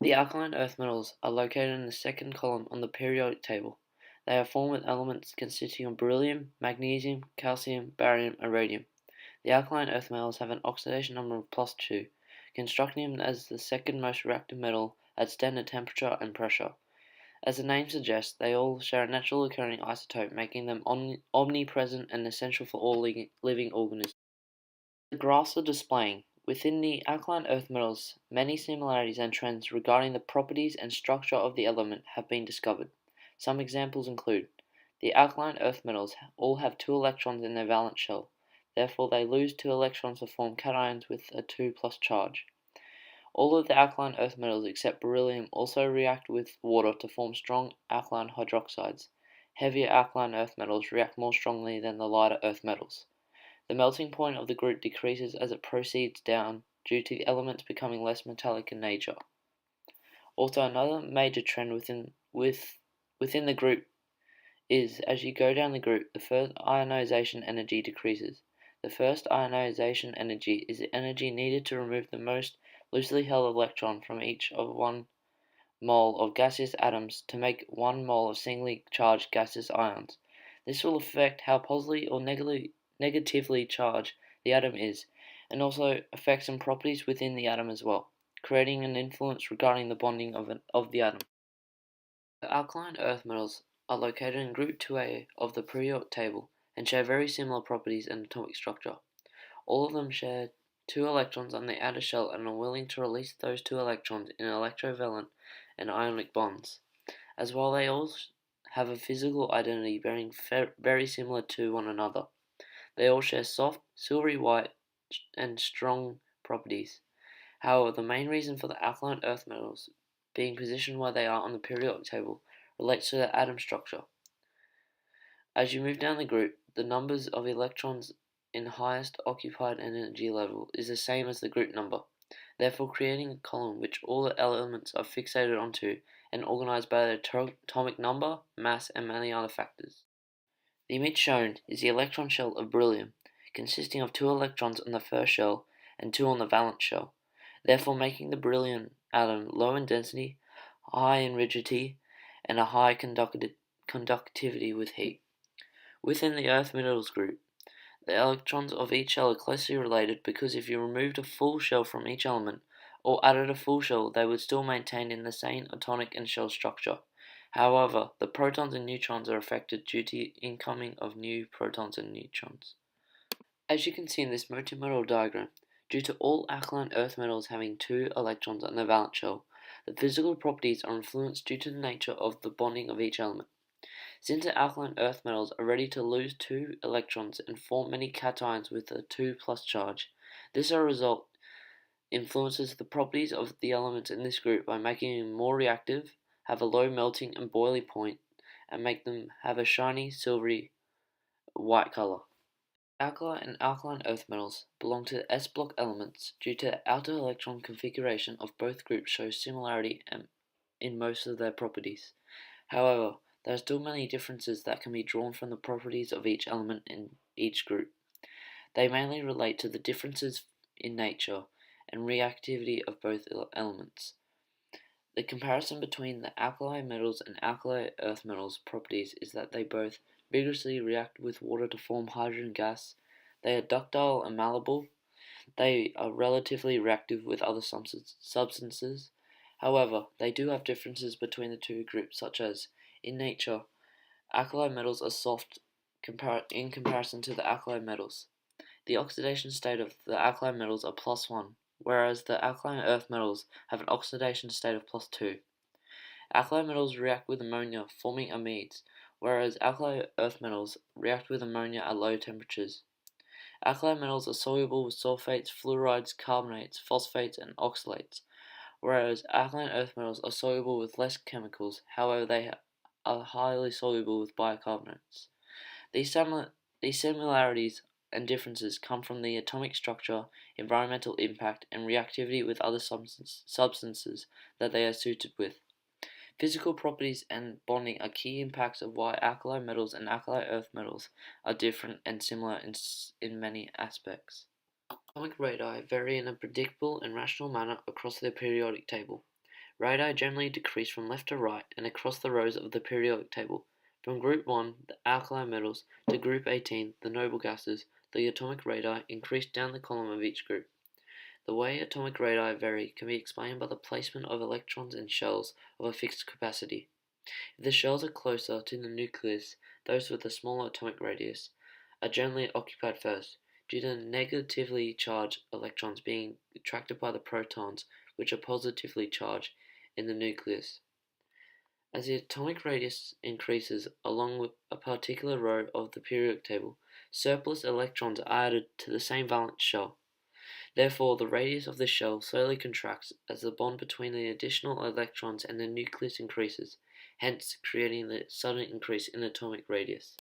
The alkaline earth metals are located in the second column on the periodic table. They are formed with elements consisting of beryllium, magnesium, calcium, barium, and radium. The alkaline earth metals have an oxidation number of +2, constructing them as the second most reactive metal at standard temperature and pressure. As the name suggests, they all share a natural occurring isotope, making them omnipresent and essential for all living organisms. The graphs are displaying, within the alkaline earth metals, many similarities and trends regarding the properties and structure of the element have been discovered. Some examples include the alkaline earth metals all have 2 electrons in their valence shell, therefore they lose 2 electrons to form cations with a 2 plus charge. All of the alkaline earth metals except beryllium also react with water to form strong alkaline hydroxides. Heavier alkaline earth metals react more strongly than the lighter earth metals. The melting point of the group decreases as it proceeds down due to the elements becoming less metallic in nature. Also, another major trend within the group is as you go down the group, the first ionization energy decreases. The first ionization energy is the energy needed to remove the most loosely held electron from each of 1 mole of gaseous atoms to make 1 mole of singly charged gaseous ions. This will affect how positively or negatively charged the atom is, and also affect some properties within the atom as well, creating an influence regarding the bonding of the atom. The alkaline earth metals are located in Group 2A of the periodic table and share very similar properties and atomic structure. All of them share 2 electrons on the outer shell and are willing to release those 2 electrons in electrovalent and ionic bonds. As well, they all have a physical identity being very similar to one another. They all share soft, silvery white, and strong properties. However, the main reason for the alkaline earth metals being positioned where they are on the periodic table relates to their atom structure. As you move down the group, the numbers of electrons in highest occupied energy level is the same as the group number, therefore creating a column which all the elements are fixated onto and organized by their atomic number, mass, and many other factors. The image shown is the electron shell of beryllium, consisting of 2 electrons on the first shell and 2 on the valence shell, therefore making the beryllium atom low in density, high in rigidity, and a high conductivity with heat. Within the earth metals group, the electrons of each shell are closely related because if you removed a full shell from each element, or added a full shell, they would still maintain in the same atomic and shell structure. However, the protons and neutrons are affected due to the incoming of new protons and neutrons. As you can see in this multimodal diagram, due to all alkaline earth metals having 2 electrons on their valence shell, the physical properties are influenced due to the nature of the bonding of each element. Since the alkaline earth metals are ready to lose 2 electrons and form many cations with a 2 plus charge, this as a result influences the properties of the elements in this group by making them more reactive, have a low melting and boiling point, and make them have a shiny, silvery, white color. Alkali and alkaline earth metals belong to the S-block elements due to the outer electron configuration of both groups shows similarity in most of their properties. However, there are still many differences that can be drawn from the properties of each element in each group. They mainly relate to the differences in nature and reactivity of both elements. The comparison between the alkali metals and alkali earth metals properties is that they both vigorously react with water to form hydrogen gas, they are ductile and malleable, they are relatively reactive with other substances. However, they do have differences between the two groups, such as, in nature, alkali metals are soft in comparison to the alkali metals. The oxidation state of the alkali metals are +1, whereas the alkaline earth metals have an oxidation state of +2. Alkali metals react with ammonia, forming amides, whereas alkali earth metals react with ammonia at low temperatures. Alkali metals are soluble with sulfates, fluorides, carbonates, phosphates, and oxalates, whereas alkaline earth metals are soluble with less chemicals, however they are highly soluble with bicarbonates. These similarities and differences come from the atomic structure, environmental impact, and reactivity with other substances that they are suited with. Physical properties and bonding are key impacts of why alkali metals and alkali earth metals are different and similar in many aspects. Atomic radii vary in a predictable and rational manner across the periodic table. Radii generally decrease from left to right and across the rows of the periodic table. From group 1, the alkali metals, to group 18, the noble gases, the atomic radii increase down the column of each group. The way atomic radii vary can be explained by the placement of electrons in shells of a fixed capacity. If the shells are closer to the nucleus, those with a smaller atomic radius are generally occupied first, due to negatively charged electrons being attracted by the protons, which are positively charged in the nucleus. As the atomic radius increases along with a particular row of the periodic table, surplus electrons are added to the same valence shell. Therefore, the radius of the shell slowly contracts as the bond between the additional electrons and the nucleus increases, hence creating the sudden increase in atomic radius.